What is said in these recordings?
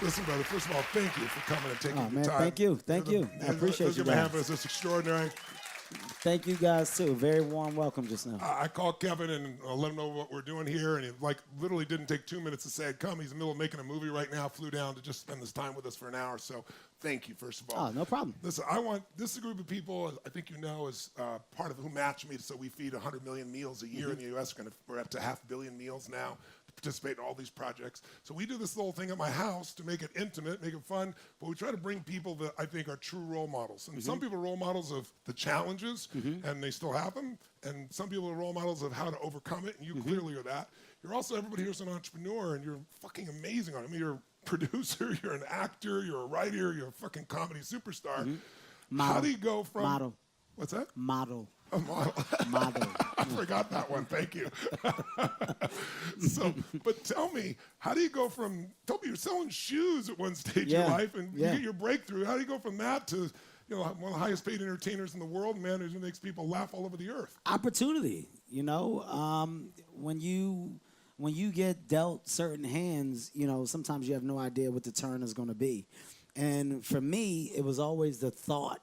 Listen, brother, first of all, thank you for coming and taking Oh, the man, time. thank you. Thank you. I appreciate you Give my hand guys. for this. It's extraordinary. Thank you guys, too. Very warm welcome just now. I called Kevin and let him know what we're doing here, and he literally didn't take 2 minutes to say I'd come. He's in the middle of making a movie right now, flew down to just spend this time with us for an hour. So thank you, first of all. Oh, no problem. Listen, this is a group of people, I think you know, is part of who matched me. So we feed 100 million meals a year in the U.S. We're up to 500 million meals now to participate in all these projects. So we do this little thing at my house to make it intimate, make it fun, but we try to bring people that I think are true role models. And some people are role models of the challenges, and they still have them, and some people are role models of how to overcome it, and you clearly are that. You're also, everybody here's an entrepreneur, and you're fucking amazing on it. I mean, you're a producer, you're an actor, you're a writer, you're a fucking comedy superstar. Model. How do you go from... Model. What's that? Model. A model. Model. I forgot that one. Thank you. So, but tell me, how do you go from? Tell me, you're selling shoes at one stage of your life, and you get your breakthrough. How do you go from that to, one of the highest paid entertainers in the world, man, who makes people laugh all over the earth? Opportunity. When you get dealt certain hands, sometimes you have no idea what the turn is going to be. And for me, it was always the thought.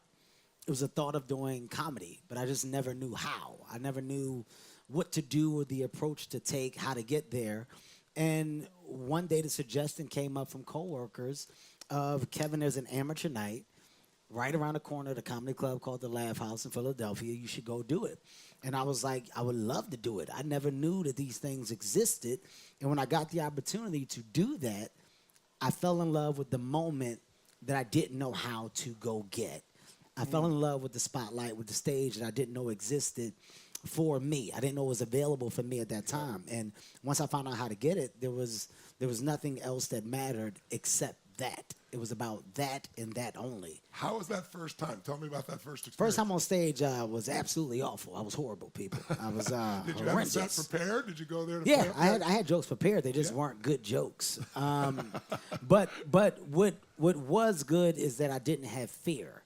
It was a thought of doing comedy, but I just never knew how. I never knew what to do or the approach to take, how to get there. And one day the suggestion came up from coworkers of, Kevin, there's an amateur night right around the corner of the comedy club called the Laugh House in Philadelphia. You should go do it. And I was like, I would love to do it. I never knew that these things existed. And when I got the opportunity to do that, I fell in love with the moment that I didn't know how to go get. I fell in love with the spotlight, with the stage that I didn't know existed for me. I didn't know it was available for me at that time. And once I found out how to get it, there was nothing else that mattered except that. It was about that and that only. How was that first time? Tell me about that first experience. First time on stage was absolutely awful. I was horrible, people. I was Did you have a set prepared? Did you go there to Yeah, play? I had jokes prepared. They just weren't good jokes. But what was good is that I didn't have fear.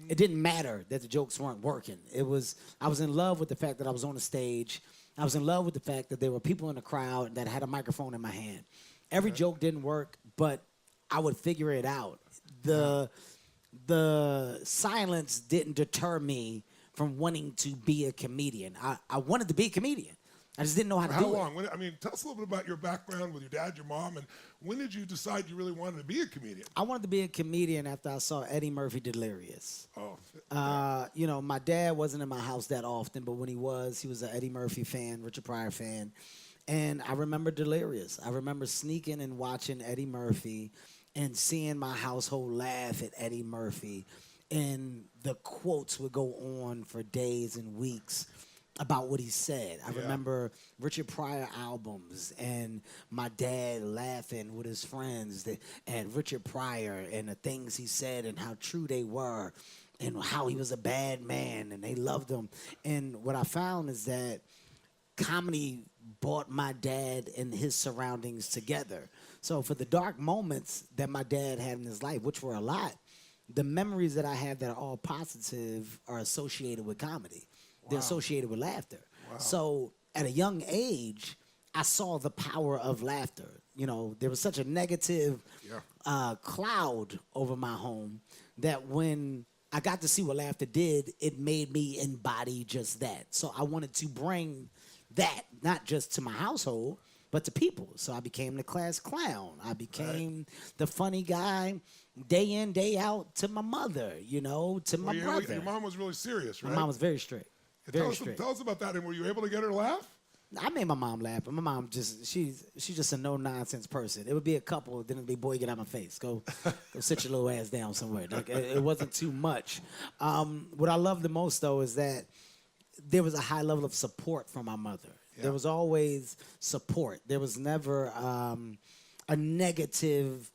It didn't matter that the jokes weren't working. I was in love with the fact that I was on the stage. I was in love with the fact that there were people in the crowd that had a microphone in my hand. Every joke didn't work, but I would figure it out. The silence didn't deter me from wanting to be a comedian. I wanted to be a comedian. I just didn't know how to do it. How long? Tell us a little bit about your background with your dad, your mom, and when did you decide you really wanted to be a comedian? I wanted to be a comedian after I saw Eddie Murphy Delirious. Oh. My dad wasn't in my house that often, but when he was an Eddie Murphy fan, Richard Pryor fan. And I remember Delirious. I remember sneaking and watching Eddie Murphy and seeing my household laugh at Eddie Murphy. And the quotes would go on for days and weeks about what he said. I remember Richard Pryor albums and my dad laughing with his friends at Richard Pryor and the things he said and how true they were and how he was a bad man and they loved him. And what I found is that comedy brought my dad and his surroundings together. So for the dark moments that my dad had in his life, which were a lot, the memories that I have that are all positive are associated with comedy. They're associated with laughter. Wow. So at a young age, I saw the power of laughter. There was such a negative cloud over my home that when I got to see what laughter did, it made me embody just that. So I wanted to bring that, not just to my household, but to people. So I became the class clown. I became the funny guy day in, day out to my mother, to my brother. Your mom was really serious, right? My mom was very strict. Tell us about that. And were you able to get her to laugh? I made my mom laugh, but my mom she's just a no-nonsense person. It would be a couple, then it'd be, boy, get out of my face. Go sit your little ass down somewhere. It wasn't too much. What I love the most, though, is that there was a high level of support from my mother. Yeah. There was always support. There was never a negative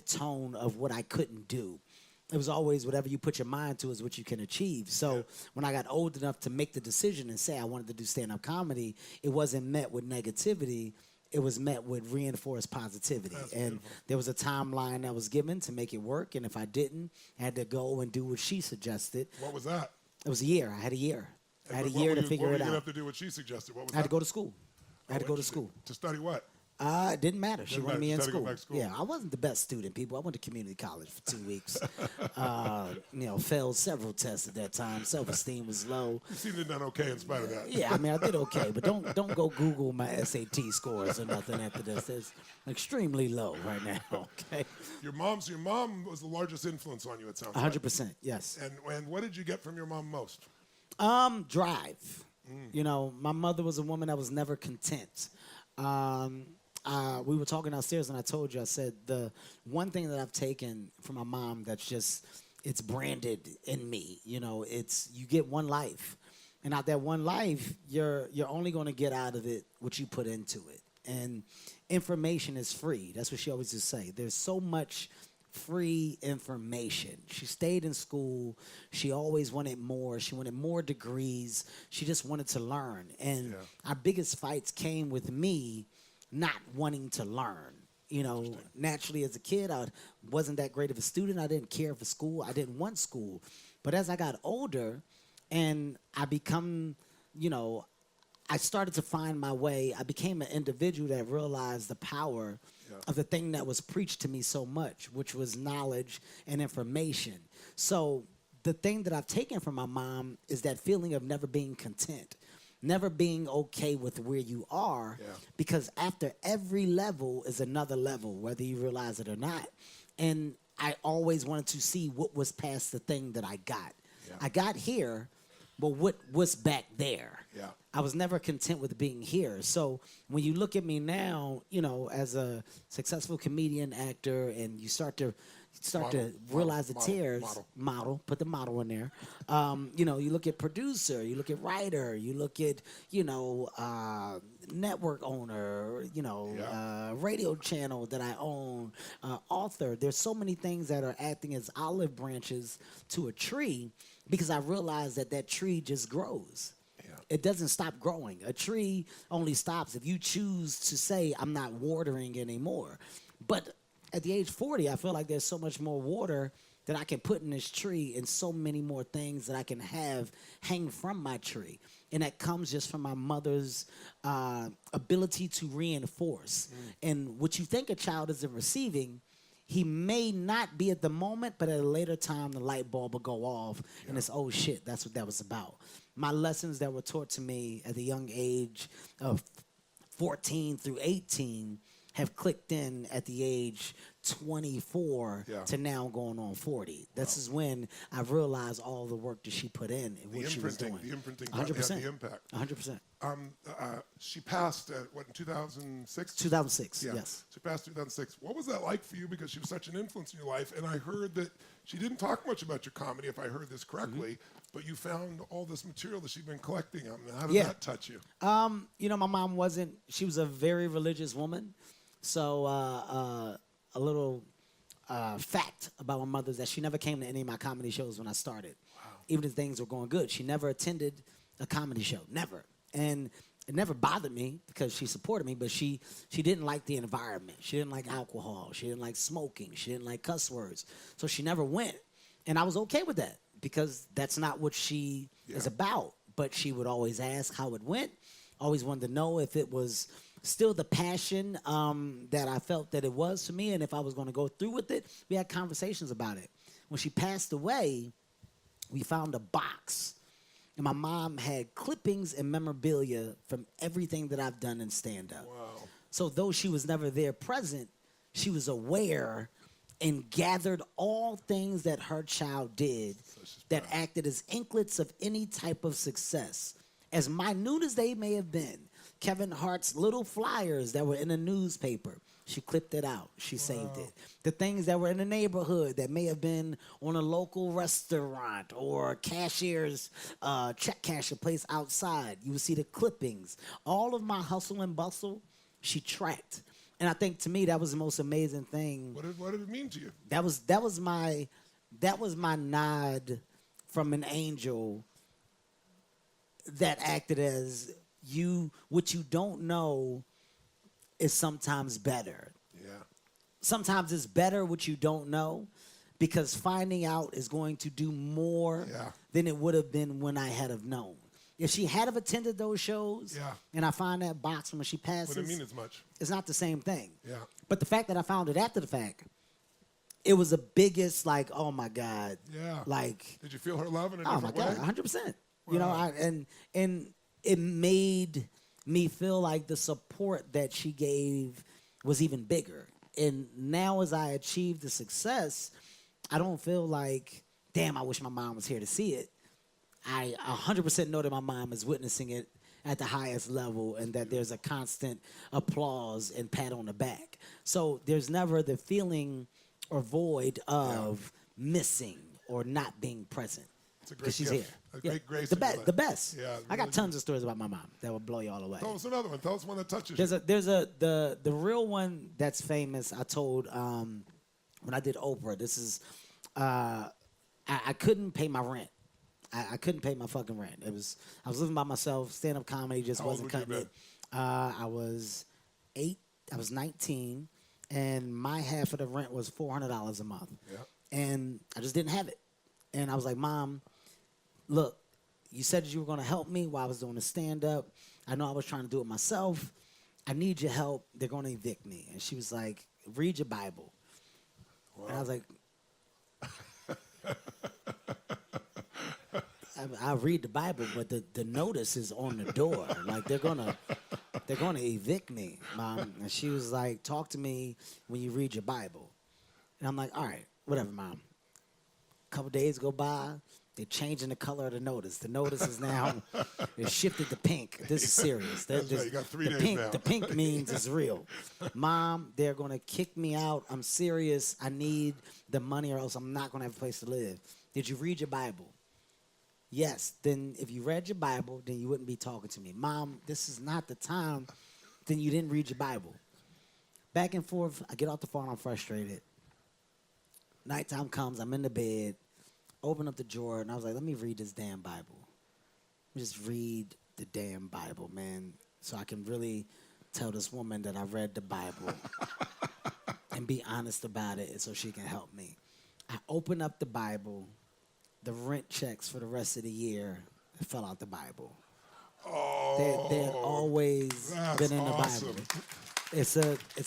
tone of what I couldn't do. It was always whatever you put your mind to is what you can achieve. So when I got old enough to make the decision and say I wanted to do stand-up comedy, it wasn't met with negativity. It was met with reinforced positivity. That's and beautiful. There was a timeline that was given to make it work. And if I didn't, I had to go and do what she suggested. What was that? It was a year. I had a year. I had a What year were to you- figure what it were you out. gonna have to do what she suggested? What was I had that? to go to school. I had to go to What'd you do? school. To study what? It didn't matter. She Didn't wanted matter. me in Just had to go school. back to school. Yeah, I wasn't the best student, people. I went to community college for 2 weeks. Failed several tests at that time. Self-esteem was low. You seem to have done okay in spite of that. Yeah, I mean, I did okay, but don't go Google my SAT scores or nothing after this. It's extremely low right now. Okay, Your mom was the largest influence on you, it sounds like. 100%. Yes. And what did you get from your mom most? Drive. My mother was a woman that was never content. We were talking downstairs, and I told you, I said the one thing that I've taken from my mom that's just it's branded in me. It's you get one life, and out that one life, you're only going to get out of it what you put into it. And information is free. That's what she always used to say. There's so much free information. She stayed in school. She always wanted more. She wanted more degrees. She just wanted to learn. And our biggest fights came with me not wanting to learn. Naturally as a kid, I wasn't that great of a student. I didn't care for school. I didn't want school. But as I got older and I I started to find my way. I became an individual that realized the power of the thing that was preached to me so much, which was knowledge and information. So the thing that I've taken from my mom is that feeling of never being content, never being okay with where you are, because after every level is another level, whether you realize it or not. And I always wanted to see what was past the thing that I got. I got here, but what's back there? I was never content with being here. So when you look at me now, as a successful comedian, actor, and you start to realize the tears. Model, put the model in there. You look at producer, you look at writer, you look at network owner, radio channel that I own, author. There's so many things that are acting as olive branches to a tree, because I realized that tree just grows. It doesn't stop growing. A tree only stops if you choose to say, I'm not watering anymore. But at the age 40, I feel like there's so much more water that I can put in this tree, and so many more things that I can have hang from my tree. And that comes just from my mother's ability to reinforce. And what you think a child isn't receiving, he may not be at the moment, but at a later time, the light bulb will go off, and it's, oh shit, that's what that was about. My lessons that were taught to me at the young age of 14 through 18 have clicked in at the age 24 to now going on 40. This is when I realized all the work that she put in and what she was doing. The imprinting 100%. had the impact. 100%. She passed in 2006? 2006, yes. She passed 2006. What was that like for you? Because she was such an influence in your life, and I heard that she didn't talk much about your comedy, if I heard this correctly, but you found all this material that she'd been collecting. How did that touch you? My mom she was a very religious woman. So a little fact about my mother is that she never came to any of my comedy shows when I started. Wow. Even if things were going good. She never attended a comedy show, never. And it never bothered me because she supported me, but she didn't like the environment. She didn't like alcohol. She didn't like smoking. She didn't like cuss words. So she never went. And I was okay with that because that's not what she is about. But she would always ask how it went, always wanted to know if it was still the passion that I felt that it was for me, and if I was going to go through with it. We had conversations about it. When she passed away, we found a box, and my mom had clippings and memorabilia from everything that I've done in stand-up. Wow. So though she was never there present, she was aware and gathered all things that her child did that acted as inklets of any type of success. As minute as they may have been, Kevin Hart's little flyers that were in a newspaper, she clipped it out. She saved it. The things that were in the neighborhood that may have been on a local restaurant or a cashier's check casher place outside, you would see the clippings. All of my hustle and bustle, she tracked. And I think to me that was the most amazing thing. What did it mean to you? That was my nod from an angel that acted as what you don't know is sometimes better. Yeah. Sometimes it's better what you don't know, because finding out is going to do more than it would have been when I had have known. if she had have attended those shows, Yeah. and I find that box when she passes, Wouldn't mean as much. it's not the same thing. Yeah. But the fact that I found it after the fact, it was the biggest, like, oh my God. Yeah. Like, Did you feel her love in a oh my different way? God, 100%. You know, Wow. and it made me feel like the support that she gave was even bigger. And now as I achieve the success, I don't feel like, damn, I wish my mom was here to see it. I 100% know that my mom is witnessing it at the highest level and that there's a constant applause and pat on the back. So there's never the feeling or void of missing or not being present. It's a great Because she's gift. here. A great grace The, in your life. the best. Yeah, I got really tons of stories about my mom that will blow y'all away. Tell us another one. Tell us one that touches you. The real one that's famous. I told when I did Oprah. This is I couldn't pay my rent. I couldn't pay my fucking rent. I was living by myself. Stand up comedy just How old wasn't would you cutting it. I was 8. I was 19, and my half of the rent was $400 a month. Yeah. And I just didn't have it. And I was like, Mom, look, you said you were going to help me while I was doing the stand-up. I know I was trying to do it myself. I need your help. They're going to evict me. And she was like, read your Bible. Wow. And I was like, I read the Bible, but the notice is on the door. Like, they're gonna evict me, Mom. And she was like, talk to me when you read your Bible. And I'm like, all right, whatever, Mom. A couple days go by, they're changing the color of the notice. The notice is now, it's shifted to pink. This is serious. That's right. You got 3 days pink, now. The pink means it's real. Mom, they're going to kick me out. I'm serious. I need the money or else I'm not going to have a place to live. Did you read your Bible? Yes. Then if you read your Bible, then you wouldn't be talking to me. Mom, this is not the time. Then you didn't read your Bible. Back and forth. I get off the phone. I'm frustrated. Nighttime comes. I'm in the bed. Open up the drawer, and I was like, let me read this damn Bible. Let me just read the damn Bible, man, so I can really tell this woman that I read the Bible and be honest about it so she can help me. I open up the Bible. The rent checks for the rest of the year fell out the Bible. Oh, They had always that's been in the awesome. Bible. It's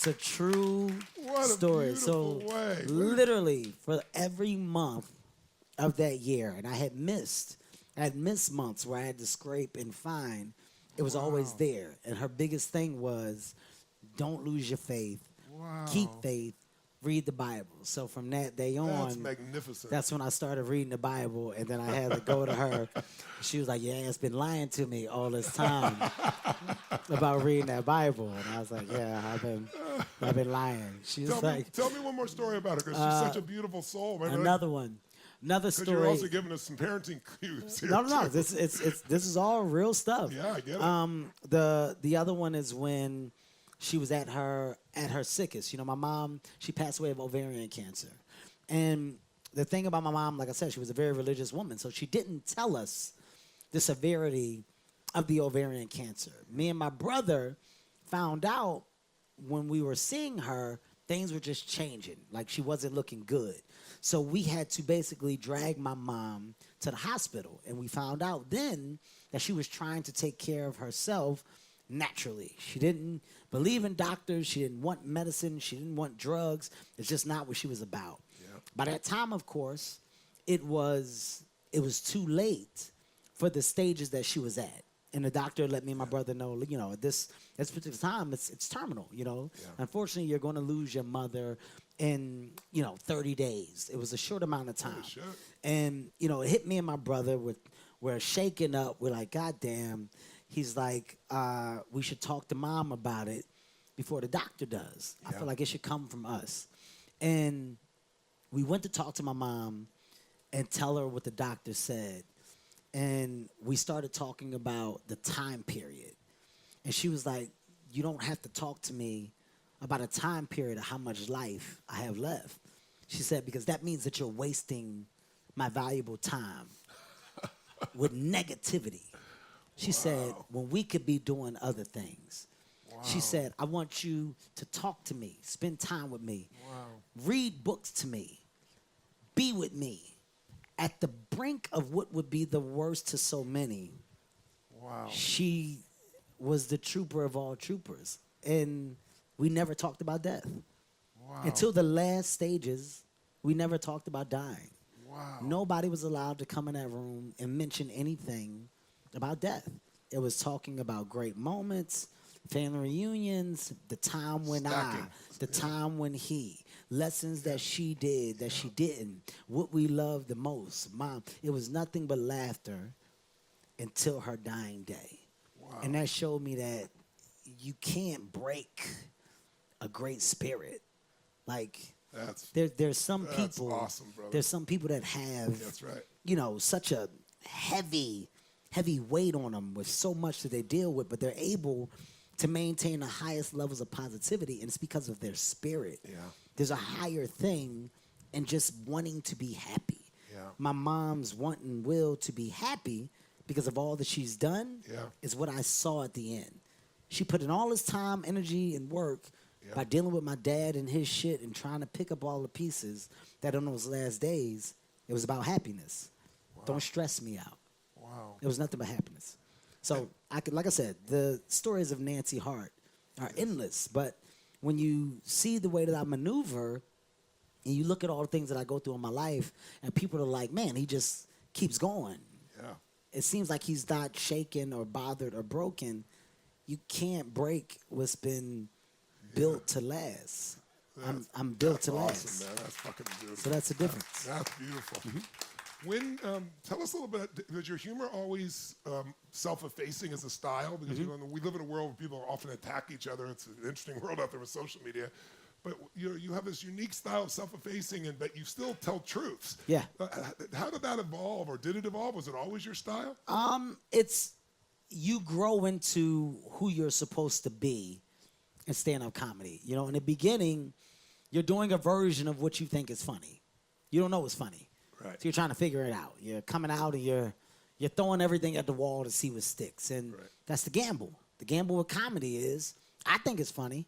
a true What a story. So beautiful way. literally for every month of that year, and I had missed months where I had to scrape and find, it was always there. And her biggest thing was, don't lose your faith. Wow. Keep faith. Read the Bible. So from that day on, That's magnificent. that's when I started reading the Bible, and then I had to go to her. She was like, "Your ass been lying to me all this time about reading that Bible," and I was like, "Yeah, I've been lying." She's like, tell me one more story about her, because she's such a beautiful soul. Man. another one, another Because story. you're also giving us some parenting cues here. No. too. This is all real stuff. Yeah, I get it. The other one is when she was at her sickest. You know, my mom, she passed away of ovarian cancer, and the thing about my mom, like I said, she was a very religious woman, so she didn't tell us the severity of the ovarian cancer. Me and my brother found out when we were seeing her, things were just changing. Like, she wasn't looking good. So we had to basically drag my mom to the hospital. And we found out then that she was trying to take care of herself naturally. She didn't believe in doctors. She didn't want medicine. She didn't want drugs. It's just not what she was about. Yeah. By that time, of course, it was too late for the stages that she was at. And the doctor let me and my brother know, you know, at this particular time, it's terminal, you know. Yeah. Unfortunately, you're going to lose your mother in, 30 days. It was a short amount of time. shit. And, it hit me and my brother we're shaking up. We're like, God damn. He's like, we should talk to Mom about it before the doctor does. I Yeah. feel like it should come from us. And we went to talk to my mom and tell her what the doctor said. And we started talking about the time period. And she was like, you don't have to talk to me about a time period of how much life I have left. She said, because that means that you're wasting my valuable time with negativity. She said, when we could be doing other things. She said, I want you to talk to me, spend time with me, read books to me, be with me. At the brink of what would be the worst to so many, Wow. She was the trooper of all troopers. And we never talked about death. Wow. Until the last stages, we never talked about dying. Wow. Nobody was allowed to come in that room and mention anything about death. It was talking about great moments, family reunions, the time when Stacking. the time when he, lessons that she did, that she didn't, what we loved the most. Mom, it was nothing but laughter until her dying day. Wow. And that showed me that you can't break a great spirit. Like, there's some people. That's awesome, brother. There's some people that have, That's right. you know, such a heavy weight on them with so much that they deal with, but they're able to maintain the highest levels of positivity, and it's because of their spirit. Yeah. There's a higher thing in just wanting to be happy. Yeah. My mom's want and will to be happy because of all that she's done is what I saw at the end. She put in all this time, energy, and work by dealing with my dad and his shit and trying to pick up all the pieces that on those last days, it was about happiness. Wow. Don't stress me out. Wow. It was nothing but happiness. So, like I said, the stories of Nancy Hart are endless. But when you see the way that I maneuver and you look at all the things that I go through in my life and people are like, man, he just keeps going. Yeah. It seems like he's not shaken or bothered or broken. You can't break what's been built to last. I'm built to last. Awesome, man. That's fucking beautiful. So that's the difference. That's beautiful. When tell us a little bit. Was your humor always self-effacing as a style? Because you know, we live in a world where people often attack each other. It's an interesting world out there with social media. But you have this unique style of self-effacing, and but you still tell truths. Yeah. How did that evolve, or did it evolve? Was it always your style? It's you grow into who you're supposed to be in stand-up comedy. You know, in the beginning, you're doing a version of what you think is funny. You don't know it's funny. Right. So you're trying to figure it out. You're coming out and you're throwing everything at the wall to see what sticks. And that's the gamble. The gamble with comedy is, I think it's funny.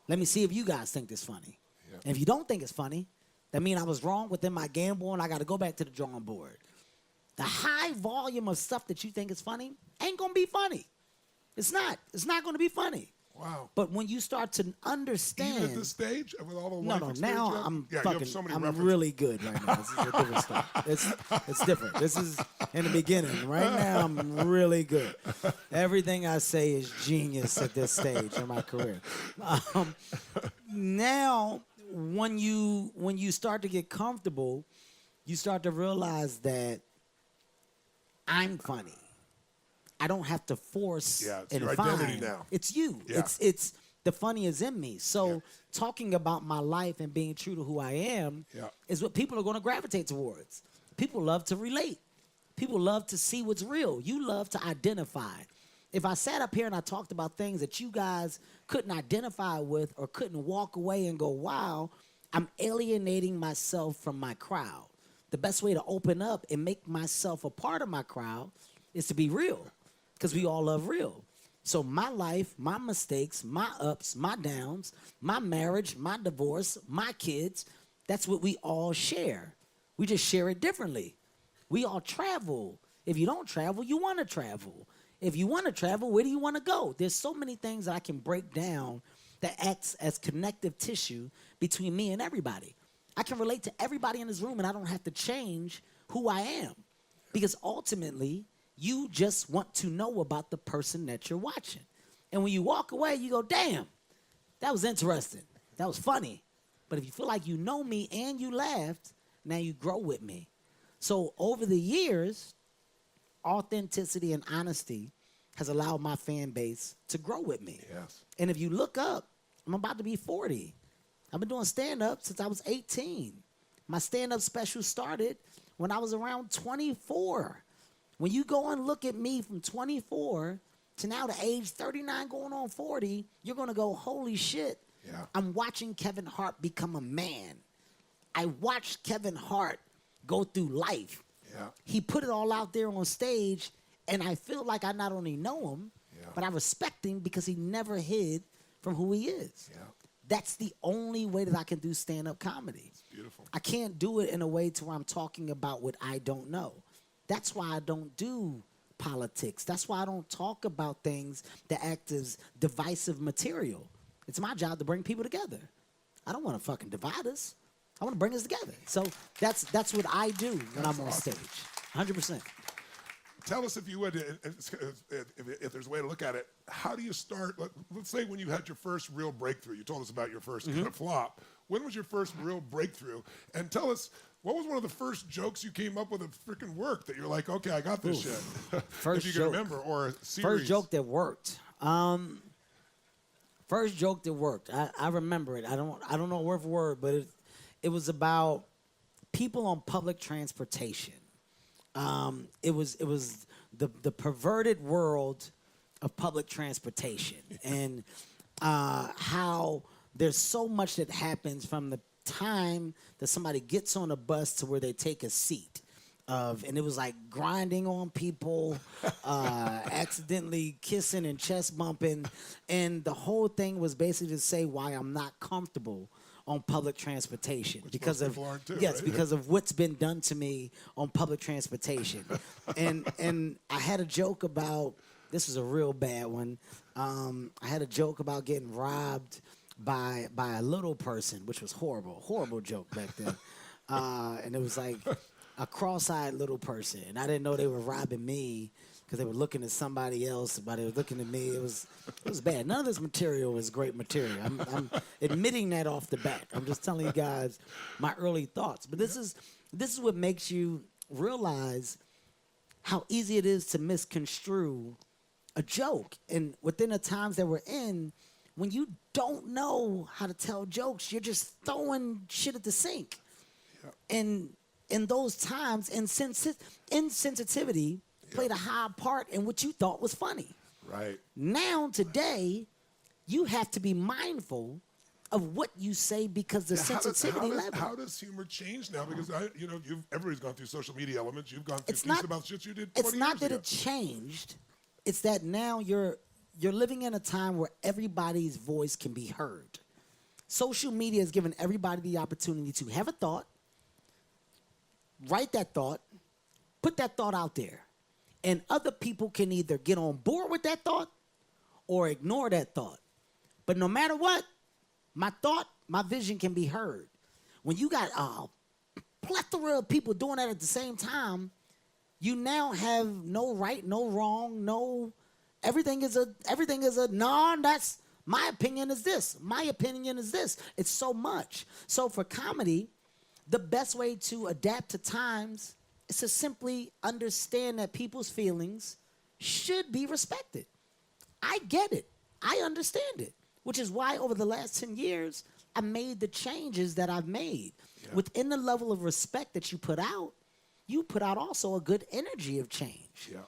Let me see if you guys think it's funny. Yeah. And if you don't think it's funny, that means I was wrong within my gamble and I got to go back to the drawing board. The high volume of stuff that you think is funny ain't going to be funny. It's not. It's not going to be funny. Wow. But when you start to understand. Even at this stage, with all the No, life now experience you I'm have you have so many I'm references. really good right now. This is a different stuff. It's different. This is in the beginning. Right now, I'm really good. Everything I say is genius at this stage in my career. Now, when you start to get comfortable, you start to realize that I'm funny. I don't have to force it's and your find. identity now. It's you. Yeah. It's the funny is in me. So talking about my life and being true to who I am is what people are going to gravitate towards. People love to relate. People love to see what's real. You love to identify. If I sat up here and I talked about things that you guys couldn't identify with or couldn't walk away and go, wow, I'm alienating myself from my crowd. The best way to open up and make myself a part of my crowd is to be real, because we all love real. So my life, my mistakes, my ups, my downs, my marriage, my divorce, my kids, that's what we all share. We just share it differently. We all travel. If you don't travel, you want to travel. If you want to travel, where do you want to go? There's so many things that I can break down that acts as connective tissue between me and everybody. I can relate to everybody in this room, and I don't have to change who I am, because ultimately, you just want to know about the person that you're watching. And when you walk away, you go, damn, that was interesting. That was funny. But if you feel like you know me and you laughed, now you grow with me. So over the years, authenticity and honesty has allowed my fan base to grow with me. Yes. And if you look up, I'm about to be 40. I've been doing stand-up since I was 18. My stand-up special started when I was around 24. When you go and look at me from 24 to now the age 39 going on 40, you're going to go, holy shit, I'm watching Kevin Hart become a man. I watched Kevin Hart go through life. Yeah. He put it all out there on stage, and I feel like I not only know him, but I respect him because he never hid from who he is. Yeah. That's the only way that I can do stand-up comedy. It's beautiful. I can't do it in a way to where I'm talking about what I don't know. That's why I don't do politics. That's why I don't talk about things that act as divisive material. It's my job to bring people together. I don't want to fucking divide us. I want to bring us together. So that's what I do when I'm on stage. 100%. Tell us, if you would, if there's a way to look at it, how do you start? Let's say when you had your first real breakthrough. You told us about your first kind of flop. When was your first real breakthrough? And tell us, what was one of the first jokes you came up with that freaking worked, that you're like, okay, I got this shit? First if you joke. can remember, or a series. First joke that worked. First joke that worked. I remember it. I don't know word for word, but it was about people on public transportation. It was the perverted world of public transportation, and how there's so much that happens from the time that somebody gets on a bus to where they take a seat. And it was like grinding on people, accidentally kissing and chest bumping, and the whole thing was basically to say why I'm not comfortable on public transportation. Which because most of people aren't too, yes, right? because of what's been done to me on public transportation. and I had a joke about, this was a real bad one. I had a joke about getting robbed by a little person, which was horrible joke back then. And it was like a cross-eyed little person, and I didn't know they were robbing me because they were looking at somebody else, but they were looking at me. It was bad. None of this material is great material. I'm admitting that off the bat. I'm just telling you guys my early thoughts. But this is what makes you realize how easy it is to misconstrue a joke. And within the times that we're in, when you don't know how to tell jokes, you're just throwing shit at the sink. Yeah. And in those times, insensitivity played a high part in what you thought was funny. Right. Now, today, you have to be mindful of what you say because the sensitivity level. How does humor change now? Because everybody's gone through social media elements. You've gone through things about shit you did 20 It's not years that ago. it changed. It's that now you're living in a time where everybody's voice can be heard. Social media has given everybody the opportunity to have a thought, write that thought, put that thought out there. And other people can either get on board with that thought or ignore that thought. But no matter what, my thought, my vision can be heard. When you got a plethora of people doing that at the same time, you now have no right, no wrong, everything is a no, that's my opinion is this. My opinion is this. It's so much. So for comedy, the best way to adapt to times is to simply understand that people's feelings should be respected. I get it. I understand it, which is why over the last 10 years, I made the changes that I've made. Yeah. Within the level of respect that you put out also a good energy of change. Yeah.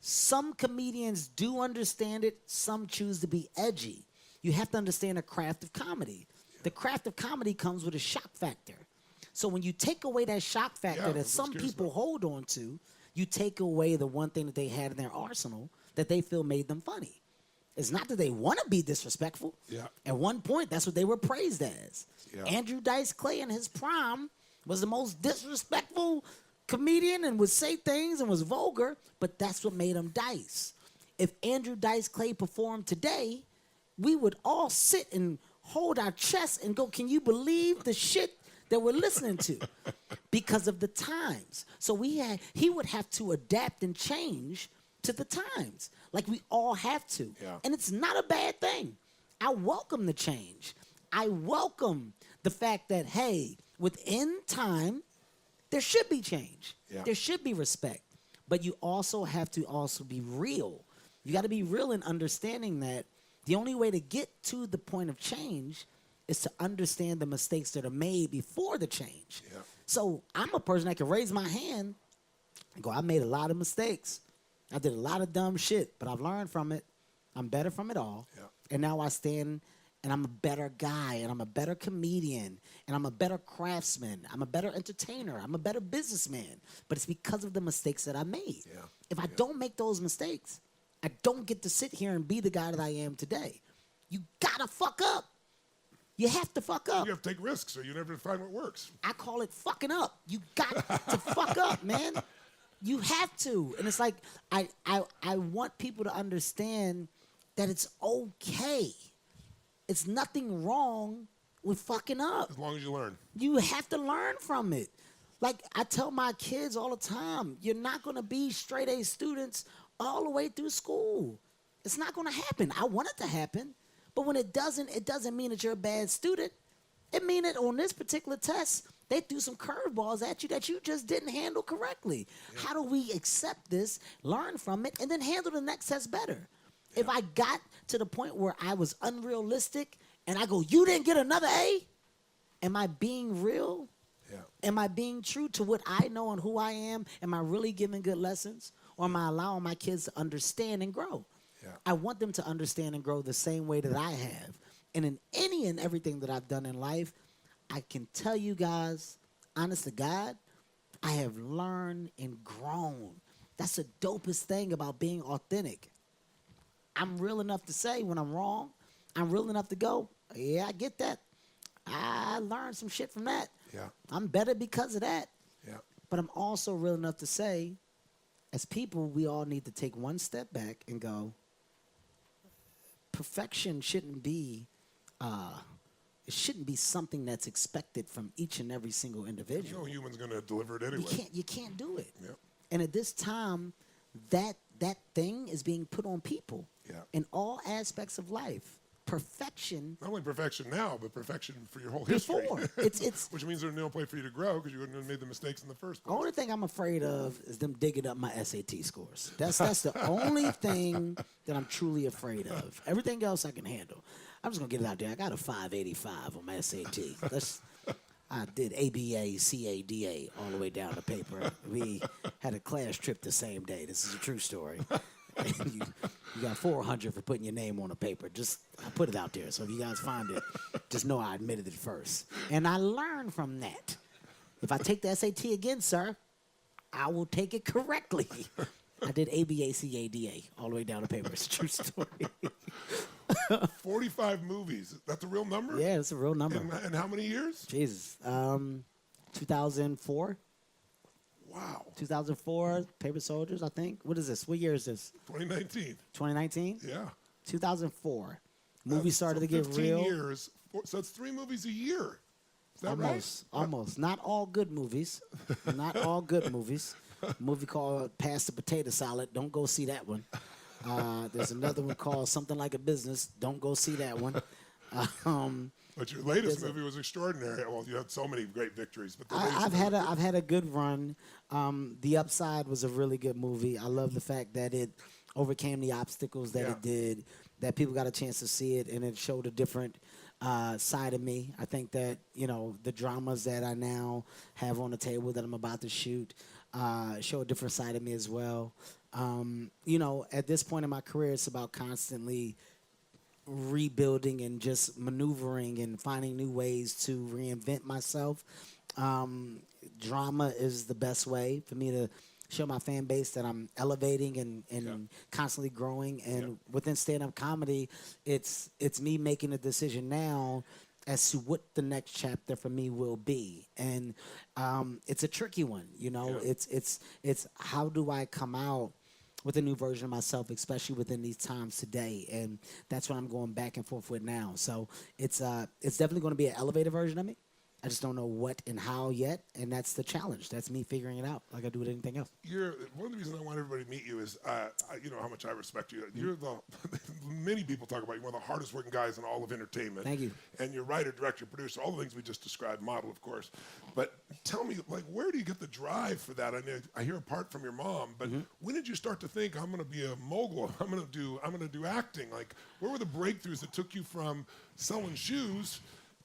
Some comedians do understand it. Some choose to be edgy. You have to understand the craft of comedy. Yeah. The craft of comedy comes with a shock factor. So when you take away that shock factor that some people hold on to, you take away the one thing that they had in their arsenal that they feel made them funny. It's not that they want to be disrespectful. Yeah. At one point, that's what they were praised as. Yeah. Andrew Dice Clay in his prime was the most disrespectful comedian and would say things and was vulgar, but that's what made him Dice. If Andrew Dice Clay performed today, we would all sit and hold our chests and go, can you believe the shit that we're listening to? Because of the times. So he would have to adapt and change to the times, like we all have to. Yeah. And it's not a bad thing. I welcome the change. I welcome the fact that, hey, within time, there should be change. Yeah. There should be respect. But you also have to also be real. You got to be real in understanding that the only way to get to the point of change is to understand the mistakes that are made before the change. Yeah. So I'm a person that can raise my hand and go, I made a lot of mistakes. I did a lot of dumb shit, but I've learned from it. I'm better from it all. Yeah. And now I stand and I'm a better guy, and I'm a better comedian, and I'm a better craftsman. I'm a better entertainer. I'm a better businessman. But it's because of the mistakes that I made. Yeah. If I don't make those mistakes, I don't get to sit here and be the guy that I am today. You gotta fuck up. You have to fuck up. You have to take risks or you never find what works. I call it fucking up. You got to fuck up, man. You have to. And it's like I want people to understand that it's okay. It's nothing wrong with fucking up. As long as you learn. You have to learn from it. Like I tell my kids all the time, you're not going to be straight A students all the way through school. It's not going to happen. I want it to happen, but when it doesn't mean that you're a bad student. It means that on this particular test, they threw some curveballs at you that you just didn't handle correctly. Yeah. How do we accept this, learn from it, and then handle the next test better? Yeah. If I got to the point where I was unrealistic and I go, you didn't get another A, am I being real? Yeah. Am I being true to what I know and who I am? Am I really giving good lessons? Or am I allowing my kids to understand and grow? Yeah. I want them to understand and grow the same way that I have. And in any and everything that I've done in life, I can tell you guys, honest to God, I have learned and grown. That's the dopest thing about being authentic. I'm real enough to say when I'm wrong. I'm real enough to go, yeah, I get that. I learned some shit from that. Yeah. I'm better because of that. Yeah. But I'm also real enough to say, as people, we all need to take one step back and go, perfection shouldn't be it shouldn't be something that's expected from each and every single individual. No human's going to deliver it anyway. You can't do it. Yep. And at this time, that thing is being put on people in all aspects of life. Perfection. Not only perfection now, but perfection for your whole history. It's which means there's no place for you to grow because you wouldn't have made the mistakes in the first place. The only thing I'm afraid of is them digging up my SAT scores. That's the only thing that I'm truly afraid of. Everything else I can handle. I'm just gonna get it out there. I got a 585 on my SAT. I did ABA, CADA all the way down the paper. We had a class trip the same day. This is a true story. You got 400 for putting your name on a paper. I put it out there. So if you guys find it, just know I admitted it first. And I learned from that. If I take the SAT again, sir, I will take it correctly. I did ABA, CADA all the way down the paper. It's a true story. 45 movies. That's a real number? Yeah, it's a real number. And how many years? Jesus. 2004. Wow. 2004, Paper Soldiers, I think. What is this? What year is this? 2019. 2019? Yeah. 2004. Movie started to get 15 real. years. So it's 3 movies a year. Is that right? Almost. Not all good movies. Not all good movies. A movie called Pass the Potato Salad. Don't go see that one. There's another one called Something Like a Business. Don't go see that one. But your latest movie was extraordinary. Well, you had so many great victories. But I've had a good run. The Upside was a really good movie. I love the fact that it overcame the obstacles that it did, that people got a chance to see it, and it showed a different side of me. I think that, the dramas that I now have on the table that I'm about to shoot show a different side of me as well. At this point in my career, it's about constantly rebuilding and just maneuvering and finding new ways to reinvent myself. Drama is the best way for me to show my fan base that I'm elevating and constantly growing. And within stand-up comedy, it's me making a decision now as to what the next chapter for me will be. And it's a tricky one, It's how do I come out with a new version of myself, especially within these times today. And that's what I'm going back and forth with now. So it's definitely going to be an elevated version of me. I just don't know what and how yet, and that's the challenge. That's me figuring it out like I do with anything else. One of the reasons I want everybody to meet you is, you know how much I respect you. You're many people talk about you, one of the hardest working guys in all of entertainment. Thank you. And you're writer, director, producer, all the things we just described, model, of course. But tell me, where do you get the drive for that? I hear apart from your mom, but when did you start to think, I'm going to be a mogul? I'm going to do acting? Where were the breakthroughs that took you from selling shoes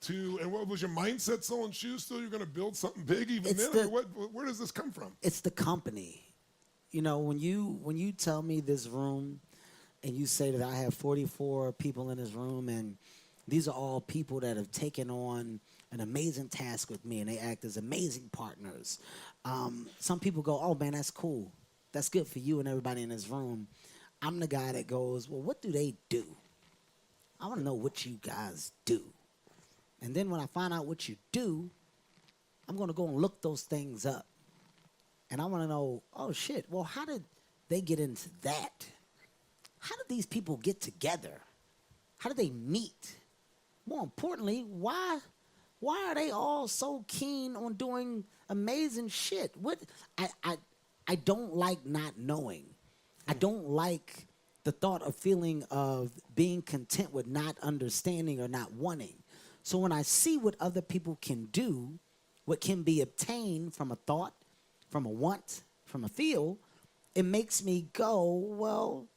and what was your mindset selling shoes still? You're going to build something big even then? Where does this come from? It's the company. When you tell me this room and you say that I have 44 people in this room and these are all people that have taken on an amazing task with me and they act as amazing partners. Some people go, oh man, that's cool. That's good for you and everybody in this room. I'm the guy that goes, well, what do they do? I want to know what you guys do. And then when I find out what you do, I'm going to go and look those things up. And I want to know, oh shit, well, how did they get into that? How did these people get together? How did they meet? More importantly, why are they all so keen on doing amazing shit? I don't like not knowing. I don't like the thought of feeling of being content with not understanding or not wanting. So when I see what other people can do, what can be obtained from a thought, from a want, from a feel, it makes me go, well,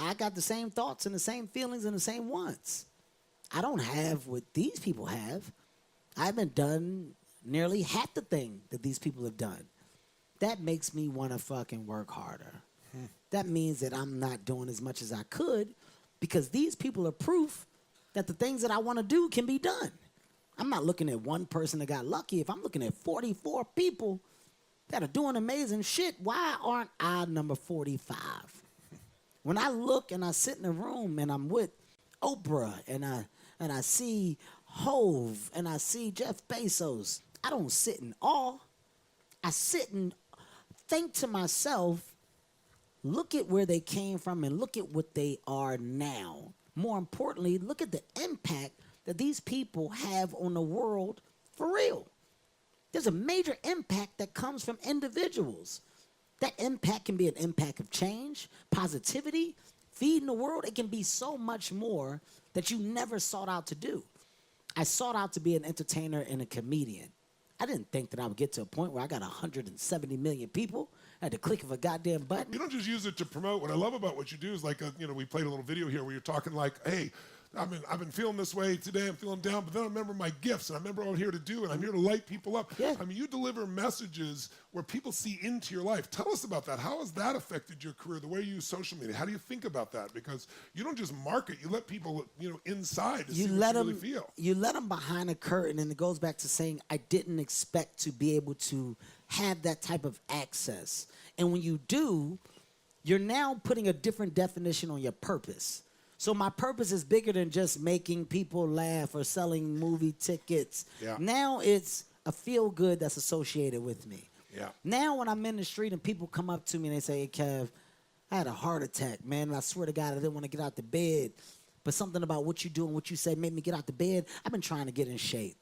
I got the same thoughts and the same feelings and the same wants. I don't have what these people have. I haven't done nearly half the thing that these people have done. That makes me want to fucking work harder. That means that I'm not doing as much as I could because these people are proof that the things that I want to do can be done. I'm not looking at one person that got lucky. If I'm looking at 44 people that are doing amazing shit, why aren't I number 45? When I look and I sit in a room and I'm with Oprah and I see Hove and I see Jeff Bezos, I don't sit in awe. I sit and think to myself, look at where they came from and look at what they are now. More importantly, look at the impact that these people have on the world for real. There's a major impact that comes from individuals. That impact can be an impact of change, positivity, feeding the world. It can be so much more that you never sought out to do. I sought out to be an entertainer and a comedian. I didn't think that I would get to a point where I got 170 million people at the click of a goddamn button. You don't just use it to promote. What I love about what you do is like, we played a little video here where you're talking like, hey, I've been feeling this way today. I'm feeling down, but then I remember my gifts, and I remember what I'm here to do, and I'm here to light people up. Yeah. I mean, you deliver messages where people see into your life. Tell us about that. How has that affected your career, the way you use social media? How do you think about that? Because you don't just market. You let people, inside to see what you really feel. You let them behind a curtain, and it goes back to saying, I didn't expect to be able to have that type of access. And when you do, you're now putting a different definition on your purpose. So my purpose is bigger than just making people laugh or selling movie tickets. Yeah. Now it's a feel good that's associated with me. Yeah. Now when I'm in the street and people come up to me and they say, hey, Kev, I had a heart attack, man. And I swear to God, I didn't want to get out the bed. But something about what you do and what you say made me get out the bed. I've been trying to get in shape.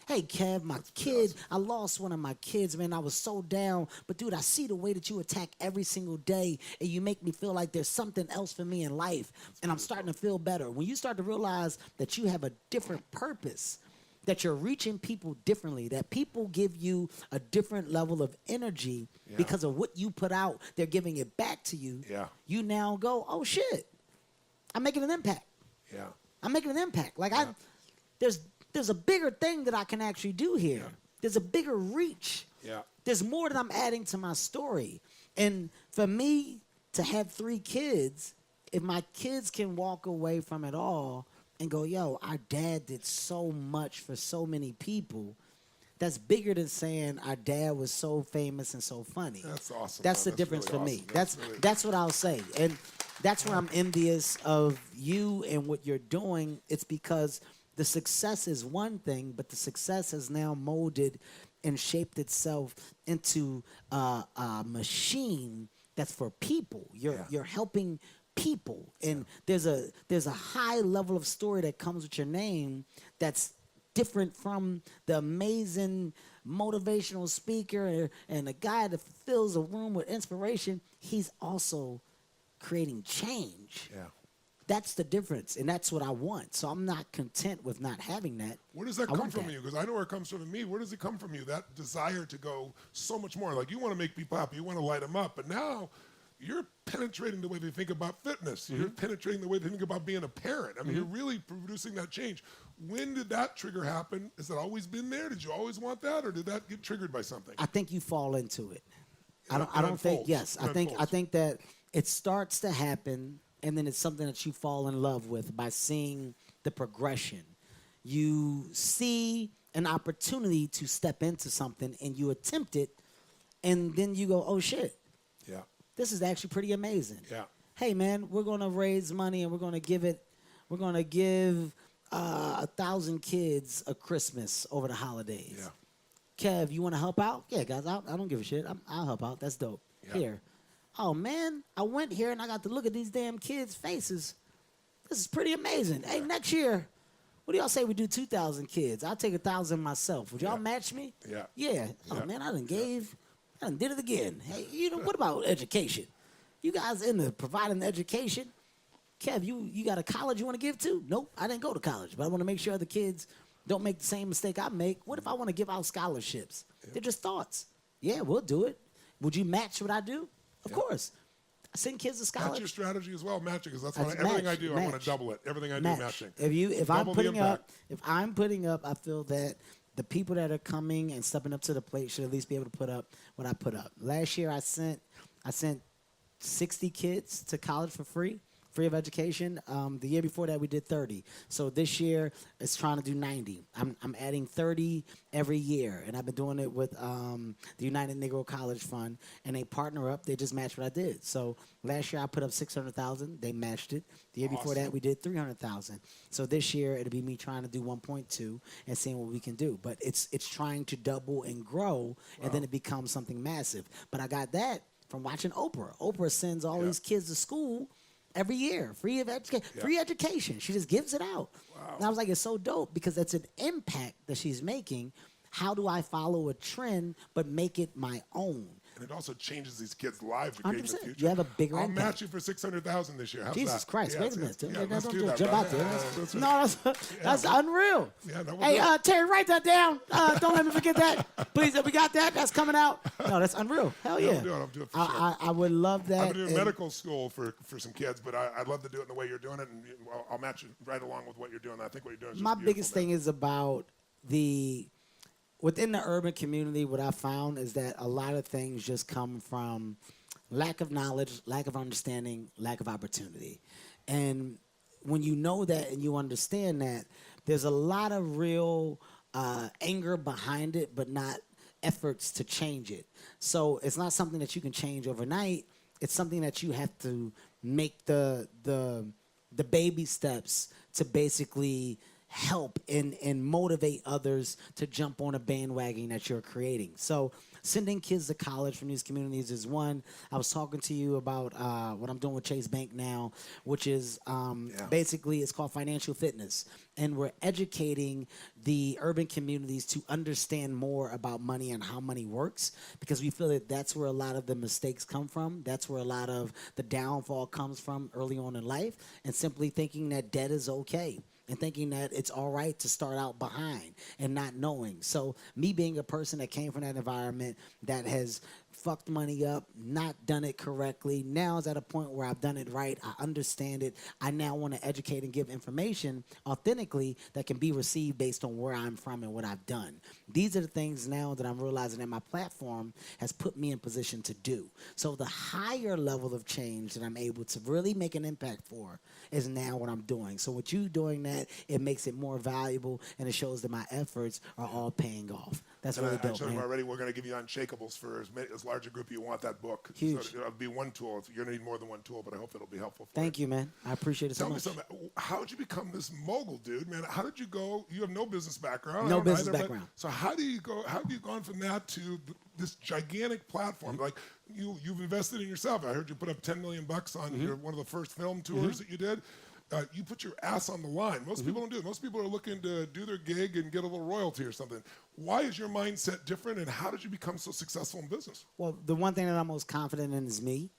Hey, Kev, my kid, awesome. I lost one of my kids, man. I was so down. But, dude, I see the way that you attack every single day, and you make me feel like there's something else for me in life, and I'm starting to feel better. When you start to realize that you have a different purpose, that you're reaching people differently, that people give you a different level of energy because of what you put out, they're giving it back to you. Yeah. You now go, oh, shit, I'm making an impact. Yeah. I'm making an impact. Like, there's a bigger thing that I can actually do here. Yeah. There's a bigger reach. Yeah. There's more that I'm adding to my story. And for me to have 3 kids, if my kids can walk away from it all and go, yo, our dad did so much for so many people, that's bigger than saying our dad was so famous and so funny. That's awesome. That's the difference really for me. That's what I'll say. And that's where I'm envious of you and what you're doing. It's because the success is one thing, but the success has now molded and shaped itself into a machine that's for people. You're helping people, and there's a high level of story that comes with your name that's different from the amazing motivational speaker and the guy that fills a room with inspiration. He's also creating change. Yeah. That's the difference, and that's what I want. So I'm not content with not having that. Where does that come from you? Because I know where it comes from me. Where does it come from you, that desire to go so much more? Like, you want to make people happy. You want to light them up. But now you're penetrating the way they think about fitness. Mm-hmm. You're penetrating the way they think about being a parent. I mean, you're really producing that change. When did that trigger happen? Has that always been there? Did you always want that, or did that get triggered by something? I think you fall into it. I don't think, yes. I think that it starts to happen, and then it's something that you fall in love with by seeing the progression. You see an opportunity to step into something, and you attempt it, and then you go, oh, shit. Yeah. This is actually pretty amazing. Yeah. Hey, man, we're going to raise money, and we're going to give 1,000 kids a Christmas over the holidays. Yeah. Kev, you want to help out? Yeah, guys, I don't give a shit. I'll help out. That's dope. Yeah. Here. Oh, man, I went here and I got to look at these damn kids' faces. This is pretty amazing. Hey, next year, what do y'all say we do 2,000 kids? I'll take 1,000 myself. Would y'all match me? Yeah. Yeah. Oh, Yeah. man, I done gave. I done did it again. Hey, what about education? You guys into providing education? Kev, you got a college you want to give to? Nope, I didn't go to college, but I want to make sure the kids don't make the same mistake I make. What if I want to give out scholarships? They're just thoughts. Yeah, we'll do it. Would you match what I do? Of course. I send kids to That's college. your strategy as well, matching, because that's why That's everything match, I do, I want match. to double it. Everything I do, Match. matching. If I'm Double the putting up, impact. I feel that the people that are coming and stepping up to the plate should at least be able to put up what I put up. Last year, I sent 60 kids to college for free of education. The year before that, we did 30. So this year, it's trying to do 90. I'm adding 30 every year, and I've been doing it with the United Negro College Fund, and they partner up. They just match what I did. So last year, I put up 600,000. They matched it. The year before that, we did 300,000. So this year, it'll be me trying to do 1.2 and seeing what we can do. But it's trying to double and grow, and then it becomes something massive. But I got that from watching Oprah. Oprah sends all these kids to school every year, free education. She just gives it out. Wow. And I was like, it's so dope because it's an impact that she's making. How do I follow a trend but make it my own? And it also changes these kids' lives in the 100%. future. You have a bigger I'll impact. match you for 600,000 this year. How's Jesus that? Christ, Yeah, wait a minute. yeah, let's Don't do that, jump brother. out there. That's right. No, that's unreal. Yeah, no, we'll Hey, do it. Terry, write that down. Don't let me forget that. Please, we got that. That's coming out. No, that's unreal. Hell Yeah, yeah. I'll do it for sure. I would love that. I'm doing and- medical school for some kids, but I'd love to do it in the way you're doing it, and I'll match it right along with what you're doing. I think what you're doing is just My beautiful, biggest man. thing is about within the urban community, what I found is that a lot of things just come from lack of knowledge, lack of understanding, lack of opportunity. And when you know that and you understand that, there's a lot of real anger behind it, but not efforts to change it. So it's not something that you can change overnight. It's something that you have to make the baby steps to basically help and motivate others to jump on a bandwagon that you're creating. So sending kids to college from these communities is one. I was talking to you about what I'm doing with Chase Bank now, which is basically it's called financial fitness. And we're educating the urban communities to understand more about money and how money works, because we feel that that's where a lot of the mistakes come from. That's where a lot of the downfall comes from early on in life, and simply thinking that debt is okay. And thinking that it's all right to start out behind and not knowing. So me being a person that came from that environment that has fucked money up, not done it correctly, now is at a point where I've done it right. I understand it. I now want to educate and give information authentically that can be received based on where I'm from and what I've done. These are the things now that I'm realizing that my platform has put me in position to do. So the higher level of change that I'm able to really make an impact for is now what I'm doing. So with you doing that, it makes it more valuable, and it shows that my efforts are all paying off. That's And really I dope, told him man. already, we're going to give you Unshakables for as large a group you want that book. Huge. So it'll be one tool. You're going to need more than one tool, but I hope it'll be helpful for Thank you, man. I appreciate it so Tell me much. something. How did you become this mogul, dude? Man, how did you go? You have no business background. No I don't business either, but- background. So how do you go? How have you gone from that to this gigantic platform? Mm-hmm. Like you've invested in yourself. I heard you put up $10 million on Mm-hmm. your one of the first film tours that you did. You put your ass on the line. Most people don't do it. Most people are looking to do their gig and get a little royalty or something. Why is your mindset different, and how did you become so successful in business? Well, the one thing that I'm most confident in is me.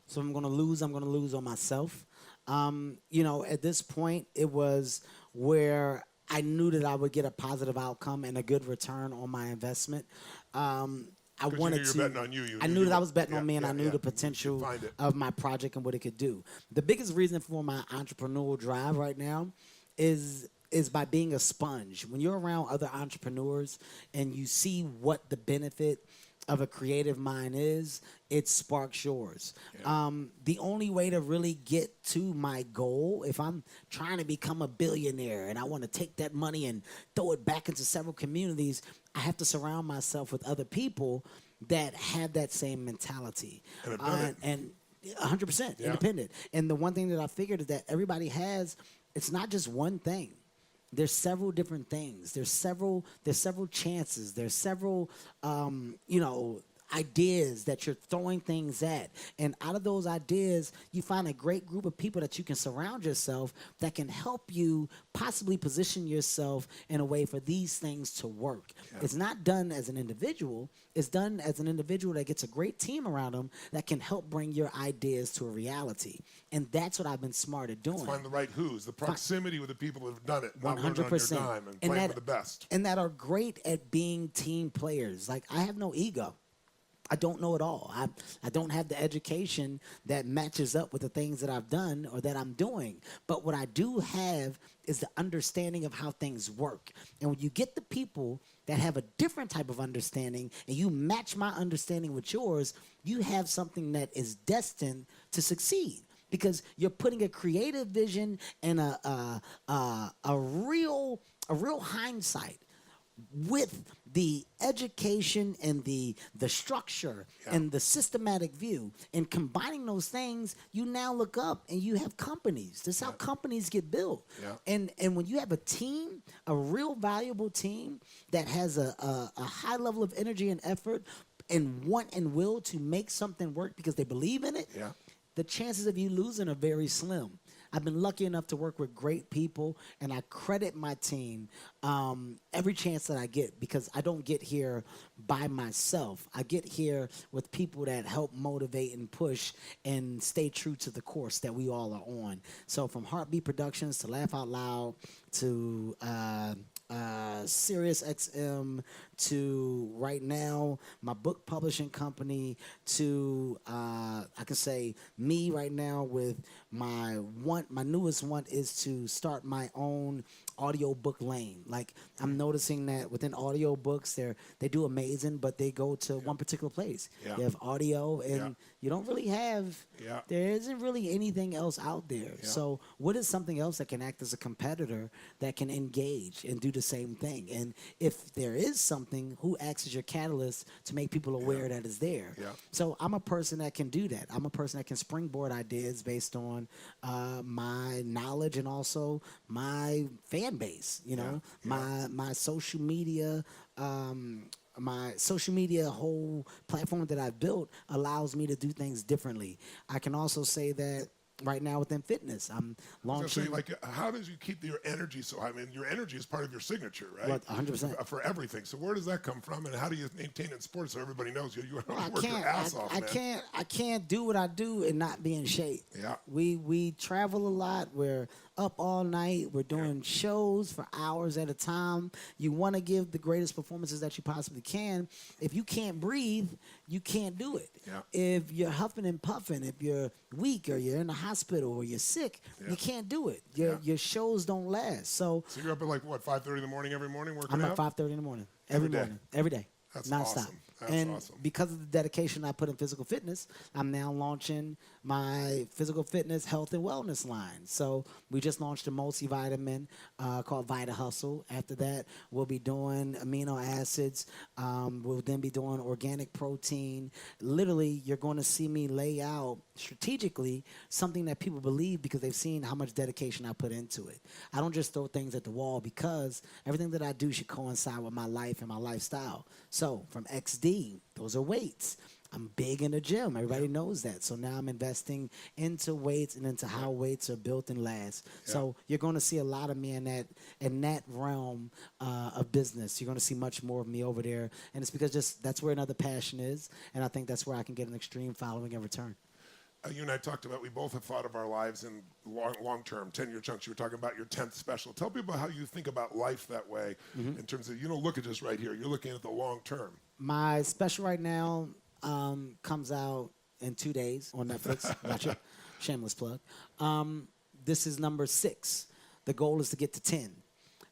So I'm going to lose on myself. At this point, it was where I knew that I would get a positive outcome and a good return on my investment. I 'Cause you wanted knew you were to. betting on you. I knew that I was betting on me, and I knew the You potential find it. of my project and what it could do. The biggest reason for my entrepreneurial drive right now is by being a sponge. When you're around other entrepreneurs and you see what the benefit of a creative mind is, it sparks yours. The only way to really get to my goal, if I'm trying to become a billionaire and I want to take that money and throw it back into several communities, I have to surround myself with other people that have that same mentality. And have done it. And 100% independent. And the one thing that I figured is that everybody has, it's not just one thing. there's several different things. There's several chances. There's several ideas that you're throwing things at. And out of those ideas, you find a great group of people that you can surround yourself that can help you possibly position yourself in a way for these things to work. Yeah. It's not done as an individual. It's done as an individual that gets a great team around them that can help bring your ideas to a reality. And that's what I've been smart at doing. Let's find the right who's, the proximity with the people who have done it, not 100%. On your dime and playing with the best. And that are great at being team players. Like, I have no ego. I don't know it all. I don't have the education that matches up with the things that I've done or that I'm doing. But what I do have is the understanding of how things work. And when you get the people that have a different type of understanding and you match my understanding with yours, you have something that is destined to succeed. Because you're putting a creative vision and a real hindsight with the education and the structure and the systematic view, and combining those things, you now look up and you have companies. This is how companies get built. And when you have a team, a real valuable team that has a high level of energy and effort and want and will to make something work because they believe in it, the chances of you losing are very slim. I've been lucky enough to work with great people, and I credit my team every chance that I get, because I don't get here by myself. I get here with people that help motivate and push and stay true to the course that we all are on. So from Heartbeat Productions to Laugh Out Loud to Sirius XM to right now my book publishing company to I can say me right now with my newest one is to start my own audio book lane. Like, I'm noticing that within audiobooks they do amazing, but they go to one particular place. You have audio and you don't really have there isn't really anything else out there. So what is something else that can act as a competitor that can engage and do the same thing? And if there is something, who acts as your catalyst to make people aware that it's there? So I'm a person that can do that. I'm a person that can springboard ideas based on my knowledge and also my fan base, my social media. My social media whole platform that I've built allows me to do things differently. I can also say that right now within fitness, I'm launching. How does you keep your energy so high? I mean, your energy is part of your signature, right? What, 100%. For everything. So where does that come from, and how do you maintain it in sports so everybody knows you work your ass off, man? I can't do what I do and not be in shape. We travel a lot. We're up all night. We're doing shows for hours at a time. You want to give the greatest performances that you possibly can. If you can't breathe, you can't do it. If you're huffing and puffing, if you're weak or you're in the hospital or you're sick, you can't do it. Your shows don't last. So you're up at 5:30 in the morning every morning working out? I'm at 5:30 in the morning. Every day. That's nonstop. Awesome. That's awesome. Because of the dedication I put in physical fitness, I'm now launching my physical fitness health and wellness line. So we just launched a multivitamin called Vita Hustle. After that, we'll be doing amino acids. We'll then be doing organic protein. Literally, you're going to see me lay out strategically something that people believe because they've seen how much dedication I put into it. I don't just throw things at the wall, because everything that I do should coincide with my life and my lifestyle. So from XD, those are weights. I'm big in the gym. Everybody knows that. So now I'm investing into weights and into how weights are built and last. So you're going to see a lot of me in that realm of business. You're going to see much more of me over there. And it's because that's where another passion is. And I think that's where I can get an extreme following in return. You and I talked about, we both have thought of our lives in long-term, 10-year chunks. You were talking about your 10th special. Tell people how you think about life that way in terms of, you don't look at this right here. You're looking at the long term. My special right now comes out in 2 days on Netflix. Gotcha. Shameless plug. This is number 6. The goal is to get to 10.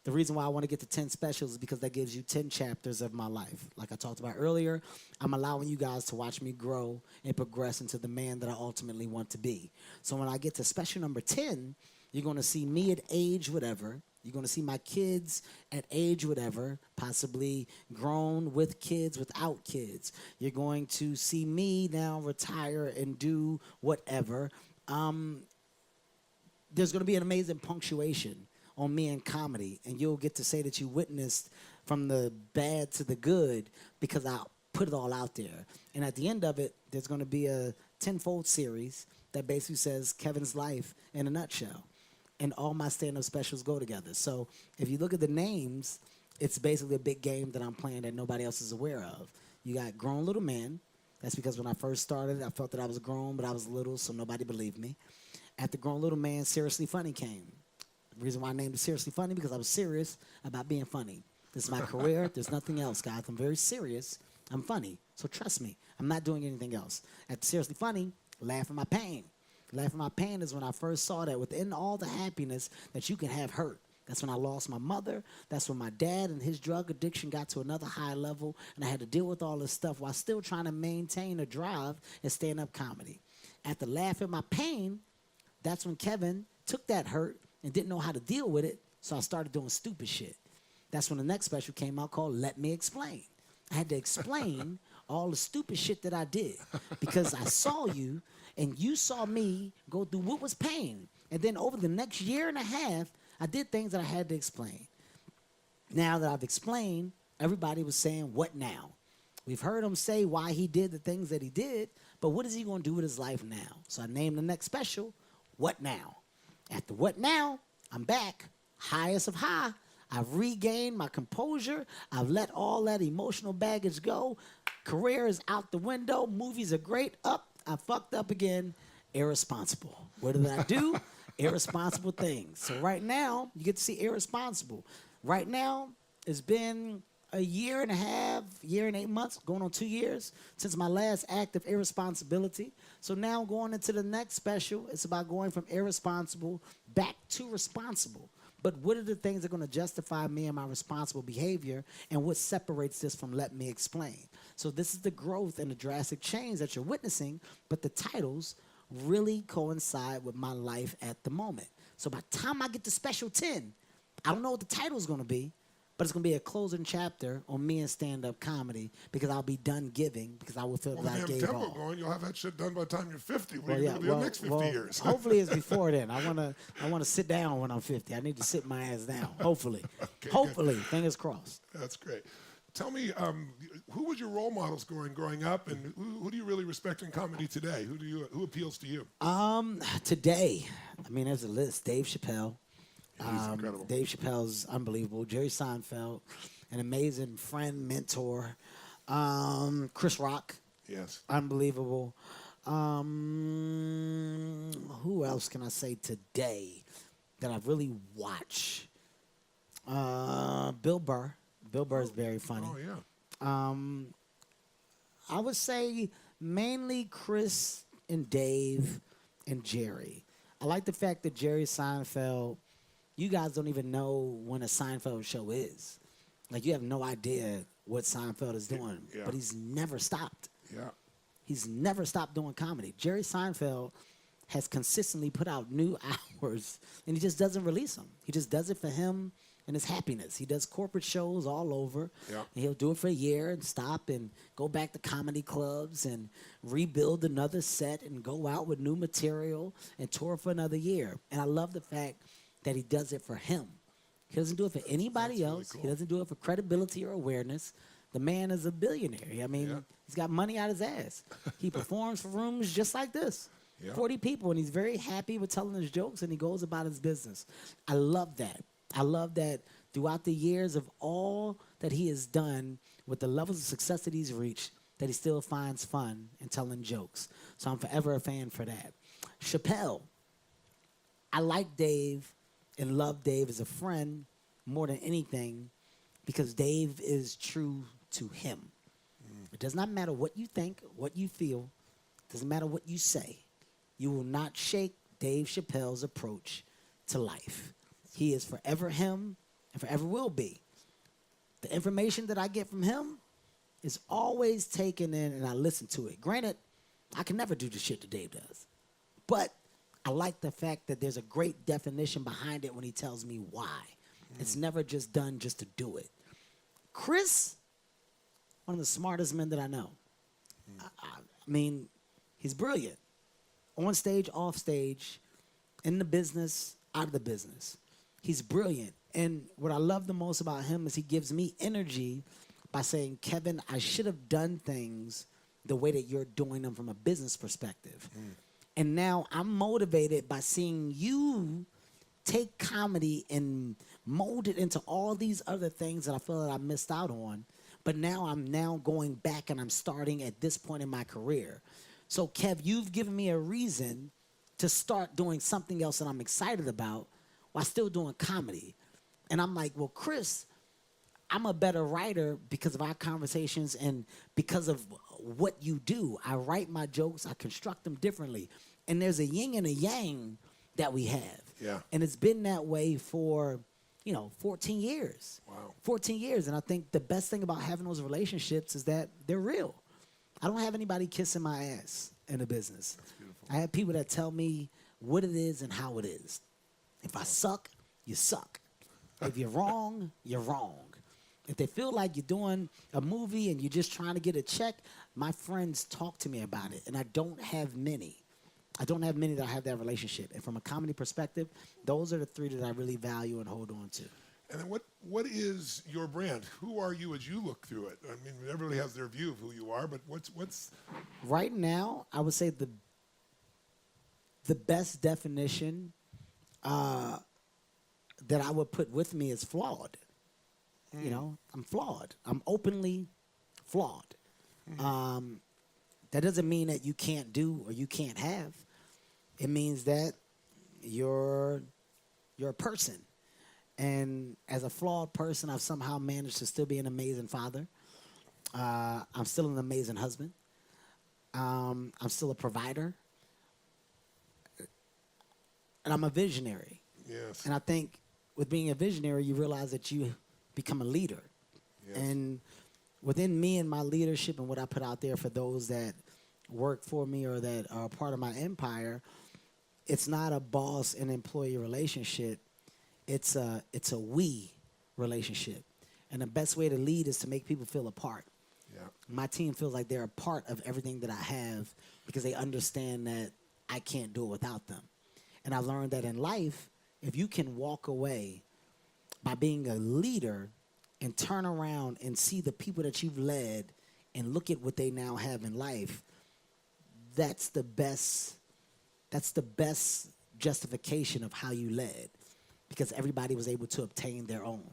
The reason why I want to get to 10 specials is because that gives you 10 chapters of my life. Like I talked about earlier, I'm allowing you guys to watch me grow and progress into the man that I ultimately want to be. So when I get to special number 10, you're going to see me at age whatever. You're going to see my kids at age whatever, possibly grown with kids, without kids. You're going to see me now retire and do whatever. There's going to be an amazing punctuation on me in comedy, and you'll get to say that you witnessed from the bad to the good because I put it all out there. And at the end of it, there's going to be a tenfold series that basically says Kevin's life in a nutshell. And all my stand-up specials go together. So if you look at the names, it's basically a big game that I'm playing that nobody else is aware of. You got Grown Little Man. That's because when I first started, I felt that I was grown, but I was little, so nobody believed me. After Grown Little Man, Seriously Funny came. The reason why I named it Seriously Funny, because I was serious about being funny. This is my career. There's nothing else, guys. I'm very serious. I'm funny. So trust me, I'm not doing anything else. At Seriously Funny, Laugh at My Pain. Laugh at My Pain is when I first saw that within all the happiness that you can have hurt. That's when I lost my mother. That's when my dad and his drug addiction got to another high level, and I had to deal with all this stuff while still trying to maintain a drive in stand-up comedy. After Laugh at My Pain, that's when Kevin took that hurt and didn't know how to deal with it, so I started doing stupid shit. That's when the next special came out called Let Me Explain. I had to explain all the stupid shit that I did because I saw you and you saw me go through what was pain. And then over the next year and a half, I did things that I had to explain. Now that I've explained, everybody was saying, what now? We've heard him say why he did the things that he did, but what is he going to do with his life now? So I named the next special, What Now? After What Now, I'm back, highest of high. I've regained my composure. I've let all that emotional baggage go. Career is out the window. Movies are great. I fucked up again. Irresponsible. What did I do? Irresponsible things. So right now, you get to see Irresponsible. Right now, it's been a year and a half, year and 8 months, going on 2 years, since my last act of irresponsibility. So now going into the next special, it's about going from irresponsible back to responsible. But what are the things that are going to justify me and my responsible behavior, and what separates this from Let Me Explain? So this is the growth and the drastic change that you're witnessing, but the titles really coincide with my life at the moment. So by the time I get to special 10, I don't know what the title is going to be, but it's going to be a closing chapter on me and stand-up comedy because I'll be done giving because I will feel that I gave tempo all. going, you'll have that shit done by the time you're 50. What Well, are you yeah, going to do the next 50 years? hopefully it's before then. I wanna sit down when I'm 50. I need to sit my ass down. Hopefully, hopefully, fingers crossed. That's great. Tell me, who was your role models growing up, and who do you really respect in comedy today? Who appeals to you? Today, I mean, there's a list. Dave Chappelle. Yeah, he's incredible. Dave Chappelle's unbelievable. Jerry Seinfeld, an amazing friend, mentor. Chris Rock. Yes. Unbelievable. Who else can I say today that I really watch? Bill Burr. Bill Burr is very funny. Oh, yeah. I would say mainly Chris and Dave and Jerry. I like the fact that Jerry Seinfeld, you guys don't even know when a Seinfeld show is. Like, you have no idea what Seinfeld is doing, Yeah. but he's never stopped. Yeah. He's never stopped doing comedy. Jerry Seinfeld has consistently put out new hours, and he just doesn't release them. He just does it for him and his happiness. He does corporate shows all over. Yeah. And he'll do it for a year and stop and go back to comedy clubs and rebuild another set and go out with new material and tour for another year. And I love the fact that he does it for him. He doesn't do it for anybody else. Really cool. He doesn't do it for credibility or awareness. The man is a billionaire. I mean, he's got money out his ass. He performs for rooms just like this. Yeah. 40 people, and he's very happy with telling his jokes, and he goes about his business. I love that. I love that throughout the years of all that he has done with the levels of success that he's reached, that he still finds fun in telling jokes. So I'm forever a fan for that. Chappelle. I like Dave and love Dave as a friend more than anything because Dave is true to him. It does not matter what you think, what you feel. It doesn't matter what you say. You will not shake Dave Chappelle's approach to life. He is forever him and forever will be. The information that I get from him is always taken in and I listen to it. Granted, I can never do the shit that Dave does. But I like the fact that there's a great definition behind it when he tells me why. It's never just done just to do it. Chris, one of the smartest men that I know. I mean, he's brilliant. On stage, off stage, in the business, out of the business. He's brilliant. And what I love the most about him is he gives me energy by saying, Kevin, I should have done things the way that you're doing them from a business perspective. And now I'm motivated by seeing you take comedy and mold it into all these other things that I feel that I missed out on. But now I'm going back and I'm starting at this point in my career. So, Kev, you've given me a reason to start doing something else that I'm excited about while still doing comedy. And I'm like, well, Chris, I'm a better writer because of our conversations and because of what you do. I write my jokes, I construct them differently. And there's a yin and a yang that we have. Yeah. And it's been that way for, 14 years. Wow. 14 years. And I think the best thing about having those relationships is that they're real. I don't have anybody kissing my ass in the business. That's beautiful. I have people that tell me what it is and how it is. If I suck, you suck. If you're wrong, you're wrong. If they feel like you're doing a movie and you're just trying to get a check, my friends talk to me about it. And I don't have many. I don't have many that I have that relationship. And from a comedy perspective, those are the three that I really value and hold on to. And then what is your brand? Who are you as you look through it? I mean, everybody has their view of who you are, but what's Right now, I would say the best definition that I would put with me is flawed. I'm flawed. I'm openly flawed. That doesn't mean that you can't do or you can't have. It means that you're a person. And as a flawed person, I've somehow managed to still be an amazing father. I'm still an amazing husband. I'm still a provider. And I'm a visionary. Yes. And I think with being a visionary, you realize that you become a leader. Yes. And within me and my leadership and what I put out there for those that work for me or that are part of my empire, it's not a boss and employee relationship. It's a we relationship. And the best way to lead is to make people feel a part. Yeah. My team feels like they're a part of everything that I have because they understand that I can't do it without them. And I learned that in life, if you can walk away by being a leader and turn around and see the people that you've led and look at what they now have in life, that's the best justification of how you led, because everybody was able to obtain their own.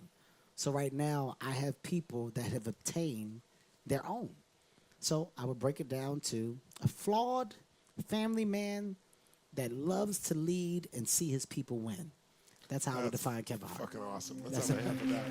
So right now, I have people that have obtained their own. So I would break it down to a flawed family man that loves to lead and see his people win. That's how I would define Kevin Hart. Fucking awesome. That's how I have for that.